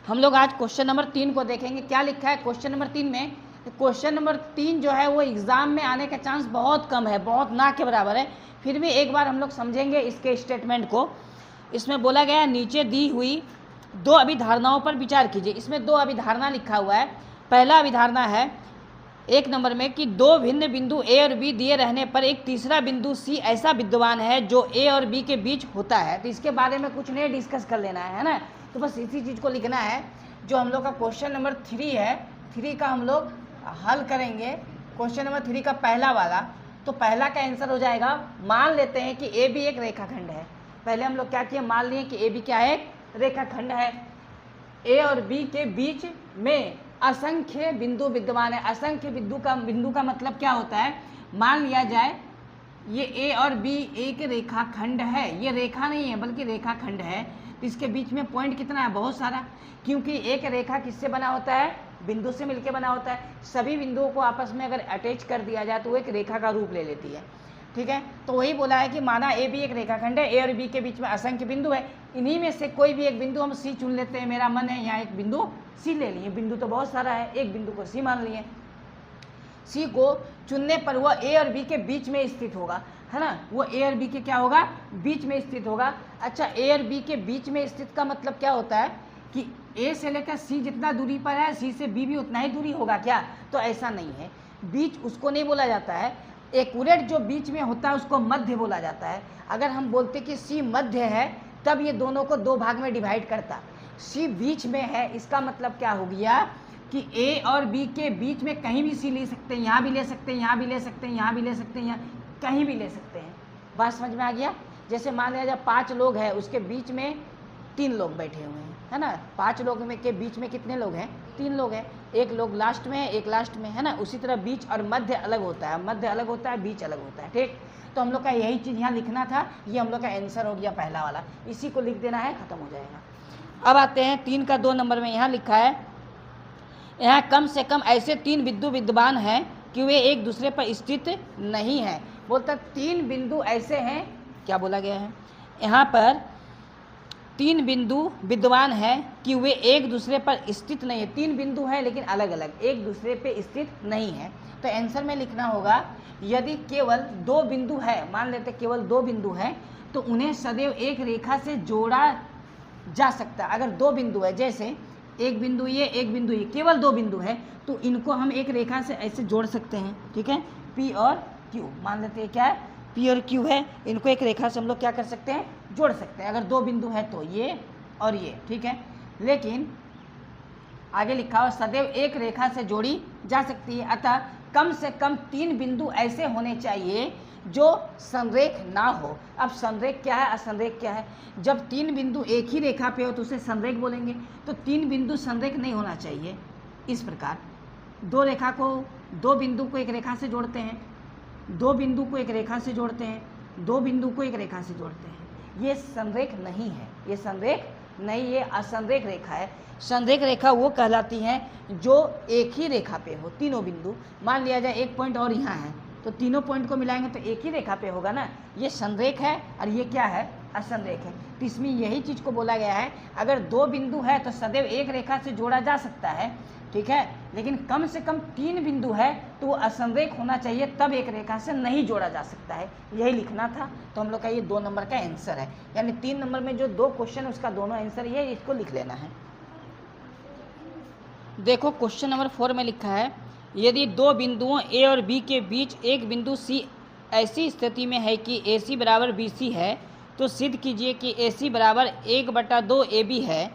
हम लोग आज क्वेश्चन नंबर 3 को देखेंगे। क्या लिखा है क्वेश्चन नंबर 3 में? क्वेश्चन नंबर 3 जो है वो एग्जाम में आने का चांस बहुत कम है, बहुत ना के बराबर है। फिर भी एक बार हम लोग समझेंगे इसके स्टेटमेंट को। इसमें बोला गया है नीचे दी हुई दो अभिधारणाओं पर विचार कीजिए। इसमें दो अभिधारणा लिखा हुआ है। पहला अभिधारणा है 1 नंबर में कि दो भिन्न बिंदु ए और बी दिए रहने पर एक तीसरा बिंदु सी ऐसा विद्यमान है जो ए और बी के बीच होता है। तो इसके बारे में कुछ नहीं डिस्कस कर लेना है ना, तो बस इसी चीज़ को लिखना है। जो हम लोग का क्वेश्चन नंबर 3 है, 3 का हम लोग हल करेंगे। क्वेश्चन नंबर 3 का पहला वाला, तो पहला का आंसर हो जाएगा, मान लेते हैं कि ए बी एक रेखाखंड है। पहले हम लोग क्या किए, मान लिए कि ए बी क्या है, रेखाखंड है। ए और बी के बीच में असंख्य बिंदु विद्यमान है। असंख्य बिंदु का मतलब क्या होता है, मान लिया जाए ये ए और बी एक रेखाखंड है। ये रेखा नहीं है बल्कि रेखाखंड है। इसके बीच में पॉइंट कितना है, बहुत सारा, क्योंकि एक रेखा किससे बना होता है, बिंदु से मिलकर बना होता है। सभी बिंदुओं को आपस में अगर अटैच कर दिया जाए तो वो एक रेखा का रूप ले लेती है। ठीक है, तो वही बोला है कि माना ए बी एक रेखाखंड है, ए और बी के बीच में असंख्य बिंदु है। इन्हीं में से कोई भी एक बिंदु हम सी चुन लेते हैं। मेरा मन है यहाँ एक बिंदु सी ले लिए। बिंदु तो बहुत सारा है, एक बिंदु को सी मान लिए। सी को चुनने पर वह ए और बी के बीच में स्थित होगा, है ना। वो ए और बी के क्या होगा, बीच में स्थित होगा। अच्छा, ए और बी के बीच में स्थित का मतलब क्या होता है कि ए से लेकर सी जितना दूरी पर है, सी से बी भी उतना ही दूरी होगा क्या? तो ऐसा नहीं है। बीच उसको नहीं बोला जाता है। एक्यूरेट जो बीच में होता है उसको मध्य बोला जाता है। अगर हम बोलते कि सी मध्य है तब ये दोनों को दो भाग में डिवाइड करता। सी बीच में है, इसका मतलब क्या हो गया कि ए और बी के बीच में कहीं भी सी ले सकते हैं। यहाँ भी ले सकते हैं, यहाँ भी ले सकते हैं, यहाँ भी ले सकते हैं, यहाँ कहीं भी ले सकते हैं। बात समझ में आ गया? जैसे मान लिया जब 5 लोग हैं, उसके बीच में 3 लोग बैठे हुए हैं, है ना। 5 लोग में के बीच में कितने लोग हैं, 3 लोग हैं। एक लोग लास्ट में है, एक लास्ट में, है ना। उसी तरह बीच और मध्य अलग होता है, मध्य अलग होता है, बीच अलग होता है। ठीक, तो हम लोग का यही चीज़ यहाँ लिखना था। ये हम लोग का आंसर हो गया पहला वाला। इसी को लिख देना है, खत्म हो जाएगा। अब आते हैं 3 का 2 नंबर में। यहाँ लिखा है, यहाँ कम से कम ऐसे 3 बिंदु विद्यमान हैं कि वे एक दूसरे पर स्थित नहीं हैं। बोलता 3 बिंदु ऐसे हैं, क्या बोला गया है यहाँ पर, 3 बिंदु विद्यमान हैं कि वे एक दूसरे पर स्थित नहीं है। 3 बिंदु हैं लेकिन अलग अलग, एक दूसरे पे स्थित नहीं है। तो आंसर में लिखना होगा, यदि केवल 2 बिंदु है, मान लेते केवल 2 बिंदु हैं, तो उन्हें सदैव एक रेखा से जोड़ा जा सकता है। अगर 2 बिंदु है, जैसे एक बिंदु ये, एक बिंदु ये, केवल 2 बिंदु है, तो इनको हम एक रेखा से ऐसे जोड़ सकते हैं। ठीक है, P और Q मान लेते हैं, क्या है, P और Q है। इनको एक रेखा से हम लोग क्या कर सकते हैं, जोड़ सकते हैं। अगर 2 बिंदु है तो ये और ये, ठीक है। लेकिन आगे लिखा हुआ सदैव एक रेखा से जोड़ी जा सकती है। अतः कम से कम 3 बिंदु ऐसे होने चाहिए जो संरेख ना हो। अब संरेख क्या है, असंरेख क्या है? जब 3 बिंदु एक ही रेखा पे हो तो उसे संरेख बोलेंगे। तो 3 बिंदु संरेख नहीं होना चाहिए। इस प्रकार 2 बिंदु को एक रेखा से जोड़ते हैं, 2 बिंदु को एक रेखा से जोड़ते हैं, 2 बिंदु को एक रेखा से जोड़ते हैं। ये संरेख नहीं है, ये संरेख नहीं, ये असंरेख रेखा है। संरेख रेखा वो कहलाती है जो एक ही रेखा पे हो, तीनों बिंदु। मान लिया जाए एक पॉइंट और यहाँ है, तो तीनों पॉइंट को मिलाएंगे तो एक ही रेखा पे होगा ना। ये संरेख है और ये क्या है, असंरेख है। तो इसमें यही चीज़ को बोला गया है, अगर 2 बिंदु है तो सदैव एक रेखा से जोड़ा जा सकता है, ठीक है। लेकिन कम से कम 3 बिंदु है तो वो असंरेख होना चाहिए, तब एक रेखा से नहीं जोड़ा जा सकता है। यही लिखना था। तो हम लोग का ये 2 नंबर का आंसर है। यानी 3 नंबर में जो 2 क्वेश्चन है उसका दोनों आंसर ये, इसको लिख लेना है। देखो क्वेश्चन नंबर 4 में लिखा है, यदि 2 बिंदुओं ए और बी के बीच एक बिंदु सी ऐसी स्थिति में है कि ए सी बराबर बी सी है, तो सिद्ध कीजिए कि ए सी बराबर 1/2 ए बी है।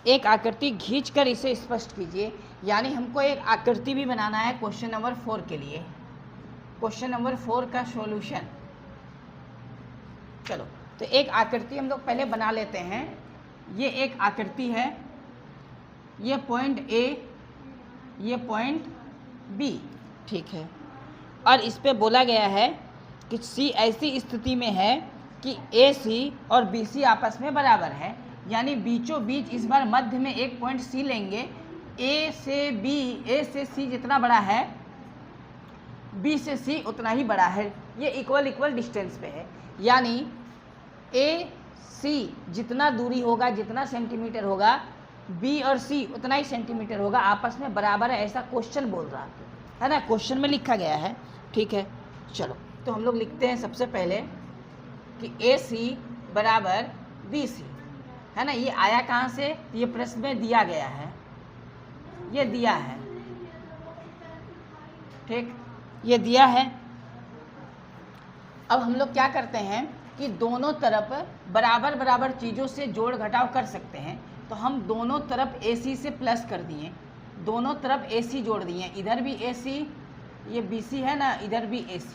एक आकृति खींचकर इसे स्पष्ट कीजिए। यानी हमको एक आकृति भी बनाना है क्वेश्चन नंबर 4 के लिए। क्वेश्चन नंबर 4 का सॉल्यूशन, चलो तो एक आकृति हम लोग पहले बना लेते हैं। ये एक आकृति है, ये पॉइंट ए, ये पॉइंट बी, ठीक है। और इस पे बोला गया है कि सी ऐसी स्थिति में है कि ए सी और बी सी आपस में बराबर है। यानी बीचों बीच इस बार मध्य में एक पॉइंट सी लेंगे। ए से बी, ए से सी जितना बड़ा है, बी से सी उतना ही बड़ा है। ये इक्वल डिस्टेंस पे है। यानी ए सी जितना दूरी होगा, जितना सेंटीमीटर होगा, बी और सी उतना ही सेंटीमीटर होगा, आपस में बराबर है, ऐसा क्वेश्चन बोल रहा है ना, क्वेश्चन में लिखा गया है। ठीक है, चलो तो हम लोग लिखते हैं सबसे पहले कि ए सी बराबर बी सी, है ना। ये आया कहाँ से, ये प्रश्न में दिया गया है, ये दिया है, ठीक, ये दिया है। अब हम लोग क्या करते हैं कि दोनों तरफ बराबर बराबर चीज़ों से जोड़ घटाव कर सकते हैं। तो हम दोनों तरफ AC से प्लस कर दिए, दोनों तरफ AC जोड़ दिए, इधर भी AC, ये BC है ना, इधर भी AC,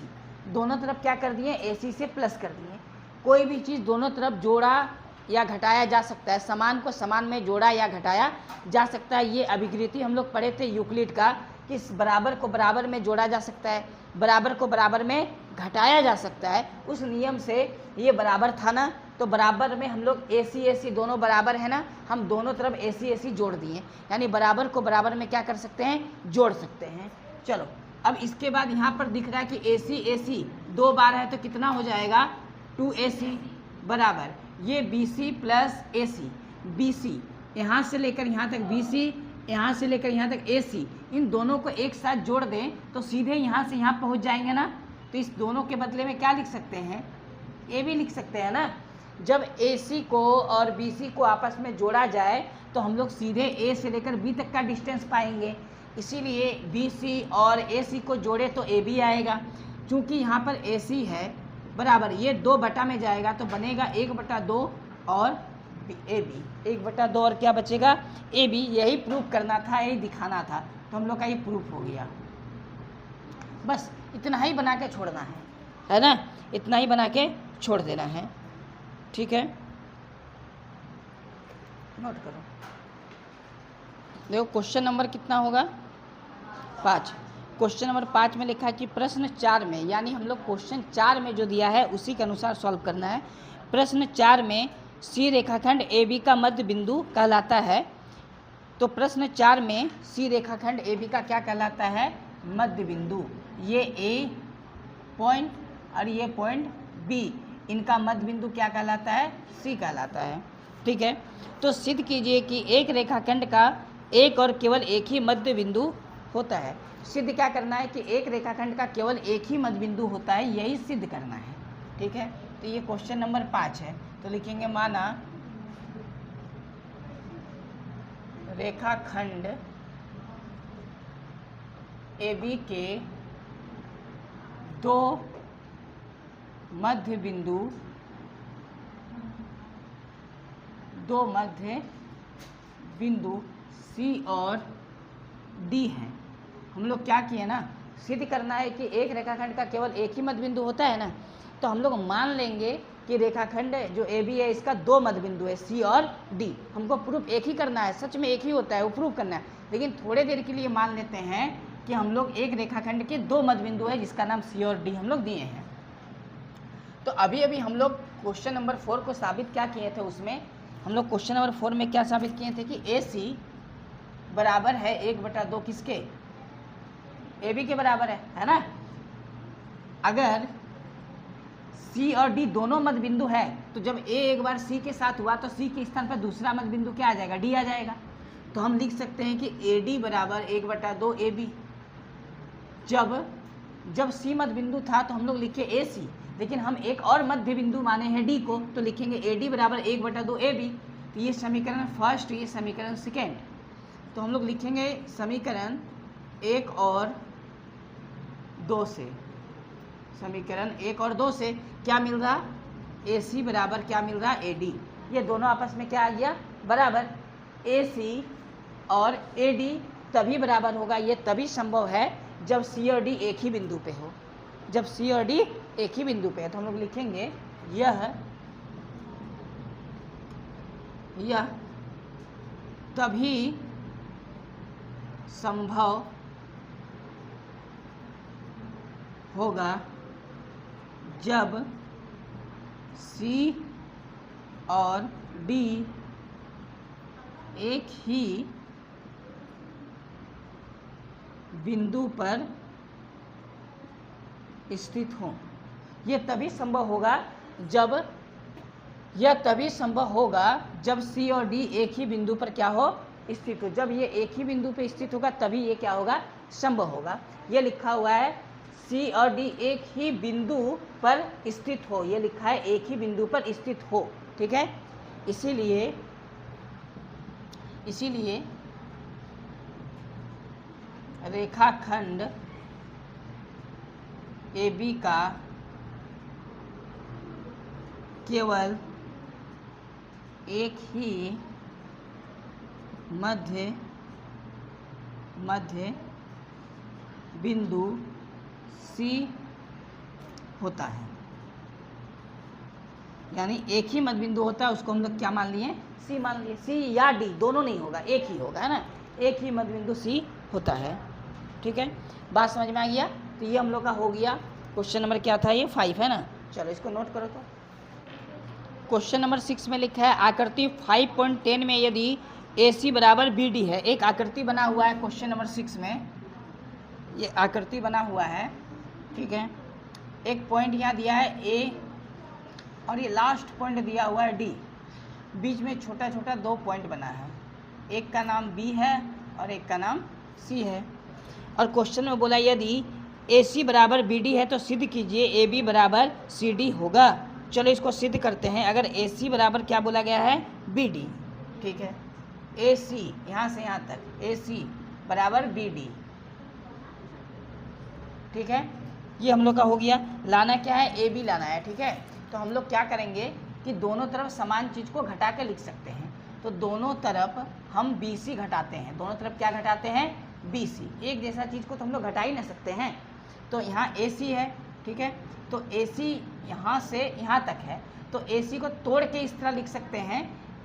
दोनों तरफ क्या कर दिए, AC से प्लस कर दिए। कोई भी चीज़ दोनों तरफ जोड़ा या घटाया जा सकता है, समान को समान में जोड़ा या घटाया जा सकता है। ये अभिकृति हम लोग पढ़े थे यूक्लिड का, कि बराबर को बराबर में जोड़ा जा सकता है, बराबर को बराबर में घटाया जा सकता है। उस नियम से ये बराबर था ना, तो बराबर में हम लोग AC दोनों बराबर है ना, हम दोनों तरफ AC जोड़ दिए, यानी बराबर को बराबर में क्या कर सकते हैं, जोड़ सकते हैं। चलो अब इसके बाद यहाँ पर दिख रहा है कि AC दो बार है तो कितना हो जाएगा, 2AC बराबर ये BC प्लस AC, BC यहाँ से लेकर यहाँ तक BC, यहाँ से लेकर यहाँ तक AC, इन दोनों को एक साथ जोड़ दें तो सीधे यहाँ से यहाँ पहुँच जाएंगे ना। तो इस दोनों के बदले में क्या लिख सकते हैं, AB लिख सकते हैं ना। जब AC को और BC को आपस में जोड़ा जाए तो हम लोग सीधे A से लेकर B तक का डिस्टेंस पाएंगे, इसीलिए BC और AC को जोड़े तो AB आएगा। चूँकि यहाँ पर AC है बराबर, ये 2 में जाएगा तो बनेगा 1/2 और AB, 1/2 और क्या बचेगा, AB। यही प्रूफ करना था, यही दिखाना था, तो हम लोग का ये प्रूफ हो गया। बस इतना ही बना के छोड़ना है ना, इतना ही बना के छोड़ देना है। ठीक है, नोट करो। देखो क्वेश्चन नंबर कितना होगा, 5। क्वेश्चन नंबर 5 में लिखा है कि प्रश्न 4 में, यानी हम लोग क्वेश्चन 4 में जो दिया है उसी के अनुसार सॉल्व करना है। प्रश्न 4 में सी रेखाखंड AB का मध्य बिंदु कहलाता है। तो प्रश्न 4 में सी रेखाखंड AB का क्या कहलाता है, मध्य बिंदु। ये A पॉइंट और ये पॉइंट B, इनका मध्य बिंदु क्या कहलाता है, C कहलाता है। ठीक है, तो सिद्ध कीजिए कि एक रेखाखंड का एक और केवल एक ही मध्य बिंदु होता है। सिद्ध क्या करना है कि एक रेखाखंड का केवल एक ही मध्य बिंदु होता है, यही सिद्ध करना है। ठीक है, तो ये क्वेश्चन नंबर 5 है। तो लिखेंगे माना रेखाखंड AB के दो मध्य बिंदु C और D हैं। हम लोग क्या किए ना, सिद्ध करना है कि एक रेखाखंड का केवल एक ही मध्य बिंदु होता है ना, तो हम लोग मान लेंगे कि रेखाखंड जो AB है इसका 2 मध्य बिंदु है, C और D। हमको प्रूफ एक ही करना है, सच में एक ही होता है, वो प्रूफ करना है, लेकिन थोड़े देर के लिए मान लेते हैं कि हम लोग एक रेखाखंड के 2 मध्य बिंदु है जिसका नाम C और D हम लोग दिए हैं। तो अभी हम लोग क्वेश्चन नंबर 4 को साबित क्या किए थे, उसमें हम लोग क्वेश्चन नंबर 4 में क्या साबित किए थे कि AC बराबर है 1/2 किसके, AB के बराबर है ना। अगर C और D दोनों मध्य बिंदु है तो जब A एक बार C के साथ हुआ तो C के स्थान पर दूसरा मध्य बिंदु क्या आ जाएगा, D आ जाएगा। तो हम लिख सकते हैं कि AD बराबर 1/2 AB। जब C मध्य बिंदु था तो हम लोग लिखे AC, लेकिन हम एक और मध्य बिंदु माने हैं D को, तो लिखेंगे AD बराबर 1/2 AB। तो ये समीकरण फर्स्ट, ये समीकरण सेकेंड। तो हम लोग लिखेंगे समीकरण 1 और 2 से, समीकरण 1 और 2 से क्या मिल रहा, AC बराबर क्या मिल रहा, AD। ये दोनों आपस में क्या आ गया, बराबर। AC और AD तभी बराबर होगा, ये तभी संभव है जब C और D एक ही बिंदु पे हो, जब C और D एक ही बिंदु पे है। तो हम लोग लिखेंगे यह तभी संभव होगा जब C और D एक ही बिंदु पर स्थित हों। यह तभी संभव होगा जब C और D एक ही बिंदु पर क्या हो, स्थित हो। जब ये एक ही बिंदु पे स्थित होगा तभी ये क्या होगा, संभव होगा। ये लिखा हुआ है सी और डी एक ही बिंदु पर स्थित हो, ये लिखा है एक ही बिंदु पर स्थित हो, ठीक है। इसीलिए रेखाखंड AB का केवल एक ही मध्य बिंदु C होता है, यानी एक ही मध्य बिंदु होता है, उसको हम लोग क्या मान लिए, C मान लिए। C या D दोनों नहीं होगा, एक ही होगा, है ना, एक ही मध्य बिंदु C होता है, ठीक है। बात समझ में आ गया। तो ये हम लोग का हो गया क्वेश्चन नंबर क्या था, ये 5 है ना। चलो इसको नोट करो। तो क्वेश्चन नंबर 6 में लिखा है आकृति 5.10 में यदि AC बराबर BD है। एक आकृति बना हुआ है क्वेश्चन नंबर 6 में, ये आकृति बना हुआ है, ठीक है। एक पॉइंट यहाँ दिया है A और ये लास्ट पॉइंट दिया हुआ है D, बीच में छोटा छोटा 2 पॉइंट बना है, एक का नाम B है और एक का नाम C है। और क्वेश्चन में बोला यदि AC बराबर BD है तो सिद्ध कीजिए AB बराबर CD होगा। चलो इसको सिद्ध करते हैं। अगर AC बराबर क्या बोला गया है, BD, ठीक है। AC यहाँ से यहाँ तक AC बराबर BD, ठीक है। ये हम लोग का हो गया। लाना क्या है, AB लाना है, ठीक है। तो हम लोग क्या करेंगे कि दोनों तरफ समान चीज़ को घटा के लिख सकते हैं। तो दोनों तरफ हम BC घटाते हैं, दोनों तरफ क्या घटाते हैं, BC। एक जैसा चीज़ को तो हम लोग घटा ही ना सकते हैं। तो यहाँ AC है, ठीक है। तो AC यहाँ से यहाँ तक है, तो AC को तोड़ के इस तरह लिख सकते हैं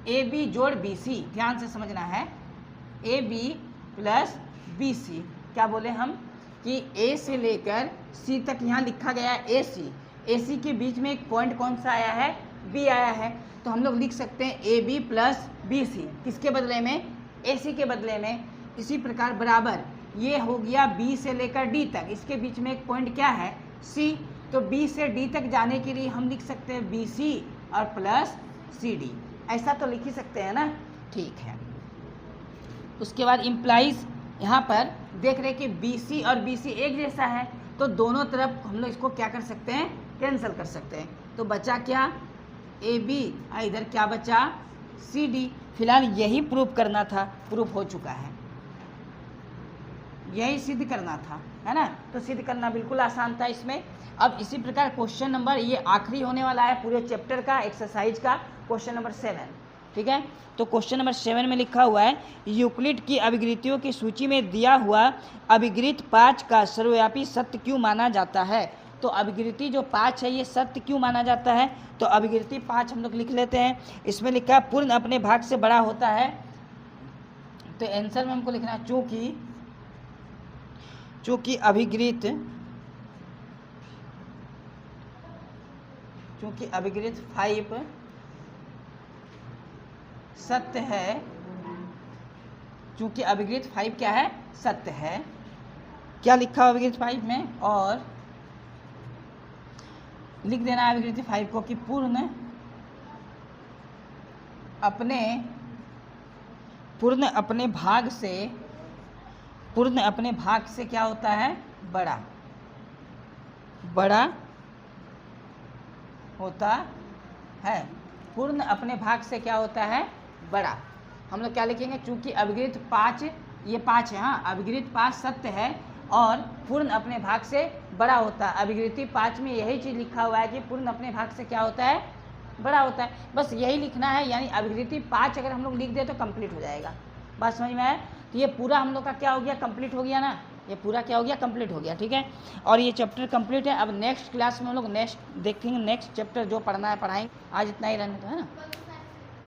AB जोड़ BC। ध्यान से समझना है, AB प्लस BC। क्या बोले हम कि A से लेकर C तक यहाँ लिखा गया है AC। AC के बीच में एक पॉइंट कौन सा आया है, B आया है। तो हम लोग लिख सकते हैं AB प्लस BC, किसके बदले में, AC के बदले में। इसी प्रकार बराबर ये हो गया B से लेकर D तक, इसके बीच में एक पॉइंट क्या है, C। तो B से D तक जाने के लिए हम लिख सकते हैं BC और प्लस CD, ऐसा तो लिख ही सकते हैं ना, ठीक है। उसके बाद इम्प्लाइज यहाँ पर देख रहे कि BC और BC एक जैसा है, तो दोनों तरफ हम लोग इसको क्या कर सकते हैं, कैंसिल कर सकते हैं। तो बचा क्या, AB, इधर क्या बचा, CD। फिलहाल यही प्रूफ करना था, प्रूफ हो चुका है, यही सिद्ध करना था, है ना। तो सिद्ध करना बिल्कुल आसान था इसमें। अब इसी प्रकार क्वेश्चन नंबर, ये आखिरी होने वाला है पूरे चैप्टर का, एक्सरसाइज का, क्वेश्चन नंबर 7, ठीक है। तो क्वेश्चन नंबर 7 में लिखा हुआ है यूक्लिड की अभिगृतियों की सूची में दिया हुआ अभिगृत 5 का सर्वव्यापी सत्य क्यों माना जाता है। तो अभिगृति जो 5 है ये सत्य क्यों माना जाता है। तो अभिगृति 5 हम लोग लिख लेते हैं। इसमें लिखा है पूर्ण अपने भाग से बड़ा होता है। तो आंसर में हमको लिखना है चूँकि अभिगृत 5 सत्य है, चूँकि अभिगृत 5 क्या है, सत्य है। क्या लिखा हुआ अभिगृत 5 में, और लिख देना है अभिगृत 5 को कि पूर्ण अपने भाग से क्या होता है, बड़ा होता है। पूर्ण अपने भाग से क्या होता है, बड़ा। हम लोग क्या लिखेंगे, चूंकि अभिगृत 5, ये 5 है, हाँ, अभिगृत 5 सत्य है और पूर्ण अपने भाग से बड़ा होता है। अभिगृति 5 में यही चीज़ लिखा हुआ है कि पूर्ण अपने भाग से क्या होता है, बड़ा होता है। बस यही लिखना है, यानी अभिगृति 5 अगर हम लोग लिख दे तो कंप्लीट हो जाएगा। बात समझ में आया। तो ये पूरा हम लोग का क्या हो गया, कंप्लीट हो गया ना, ये पूरा क्या हो गया, कंप्लीट हो गया, ठीक है। और ये चैप्टर कंप्लीट है। अब नेक्स्ट क्लास में हम लोग नेक्स्ट देखेंगे, नेक्स्ट चैप्टर जो पढ़ना है पढ़ाएंगे। आज इतना ही रहने दो, है ना।